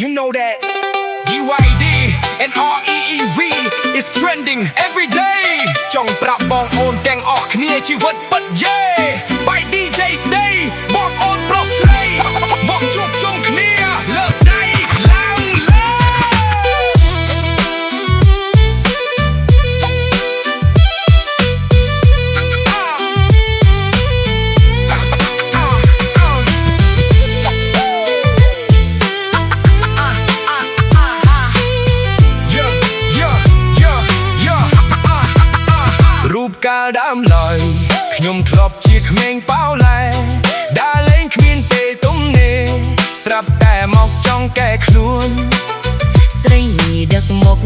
You know that UID and REEV is trending every day ចង់ប្រាប់បងអូនទាំងអស់គ្នាជីវិតពិតយេ By DJ's Day បងអូនប្រុសស្រីមកជួបជុំគ្នាលើកដៃឡើងលើរូបកាលដើមឡើយខ្ញុំធ្លាប់ជាក្មេងប៉ោឡែដើរលេងគ្មានទេទំនេរស្រាប់តែមកចង់កែខ្លួនស្រីនេះដឹកមុខ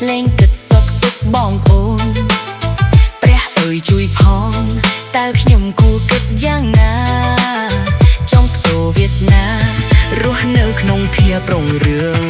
លេងគិតសុខទុក្ខបងប្អូនព្រះអើយជួយផងតើខ្ញុំគួរគិតយ៉ាងណាចង់ផ្ទោវាសនារស់នៅក្នុងភាពរុងរឿង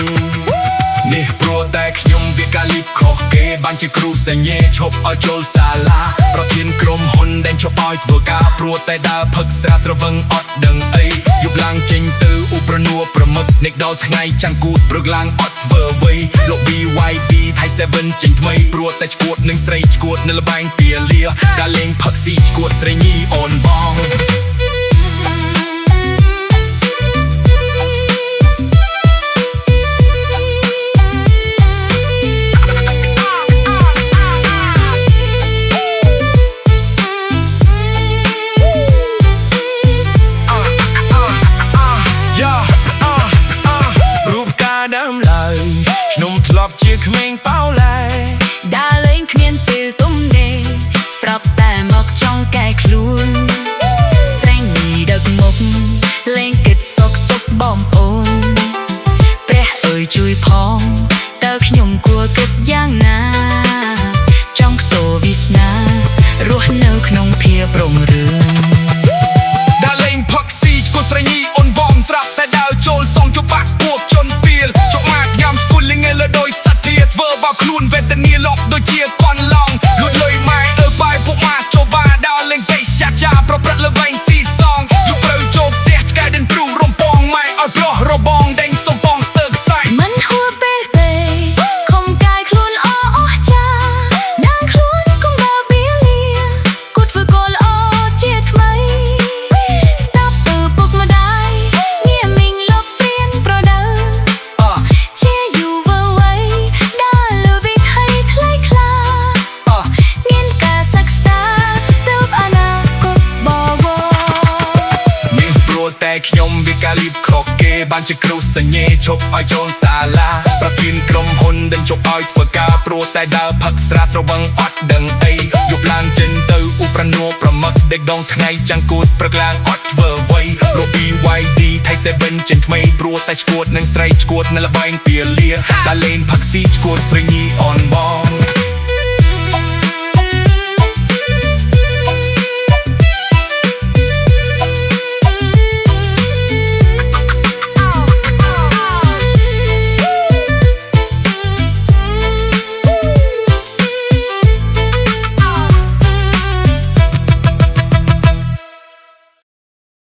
នេះព្រោះតែខ្ញុំវាកាលីបខុសគេបានជាគ្រូសញ្ញេឈប់ឲ្យចូលសាលាប្រធានក្រុមហ៊ុនដែលឈប់ឲ្យធ្វើការព្រោះតែដើរផឹកស្រាស្រវឹងអត់ដឹងអីយប់ឡើងចេញទៅឧប្រនួប្រមឹកនិចដល់ថ្ងៃចាំងគូតព្រឹកឡើងអត់ធ្វើអ្វីលោក BYD ថៃ 7 ចេញថ្មីព្រោះតែឈួតនឹងស្រីឈួតនៅលបែងពាលាដើរលេងផឹកស៊ីឈួតស្រីញីអូនបងខ្ញុំធ្លាប់ជាក្មេងប៉ោឡែដើរលេងគ្មានពេលទំនេរស្រាប់តែមកចង់កែខ្លួនស្រីនេះដឹកមុខលេងគិតសុខទុក្ខបងប្អូនព្រះអើយជួយផងតើខ្ញុំគួរគិតយ៉ាងណាចង់ផ្ទោវាសនារស់នៅក្នុងភាពរុងរឿងដើរលេងផឹកស៊ីឈ្គួតស្រីញីអូនបងស្រាប់តែដើរចូលសងជបាក់ពួកជនពីលជុកម៉ាក់ញ៉ាំស្គូលលេងលើដោយសត្វធាធ្វើបោកខ្លួនវេទនាលប់ដូចជាកន់ឡងលួចលុយម៉ែបាយពួកម៉ាក់ចូលបាដើរលេងកេសាចាប្រព្រឹត្តលើវែងស៊ីសងយកព្រៅចូលផ្ទះឆ្កែដេញព្រុសរំពងម៉ែឲ្យប្រុសរបងដេញសំពងស្ទើខ្សែមិនហួពេកពេកខំកាយខ្លួនអស់ចាណាងខ្លួនគំដើបៀលាគូតធ្វើកលអជាថ្មីស្ដាប់ទៅពុកម្ដាយងារមីងលុបព្រៀនប្រដៅជាយូវវ័យដើរលើវិថីថ្លៃថ្លាមានការសិក្សាទៅអនាគតបវរនេះព្រោះតែខ្ញុំវាកាលីបខុសគេបានជាគ្រូសញ្ញេឈប់ឲ្យចូលសាលាប្រធានក្រុមហ៊ុនដែលជប់ឲ្យធ្វើការព្រោះតែដើរផឹកស្រាស្រវឹងអត់ដឹងអីយប់ឡើងចេញទៅឧប្រនួប្រមឹកដេកដងថ្ងៃចាំងគួតព្រឹកឡើងអត់ធ្វើអ្វីរក BYD ថៃ 7 ចេញថ្មីព្រោះតែឈួតនឹងស្រីឈួតនៅលបែងពាលាដើរលេងផឹកស៊ីឈួតស្រីញីអូនបង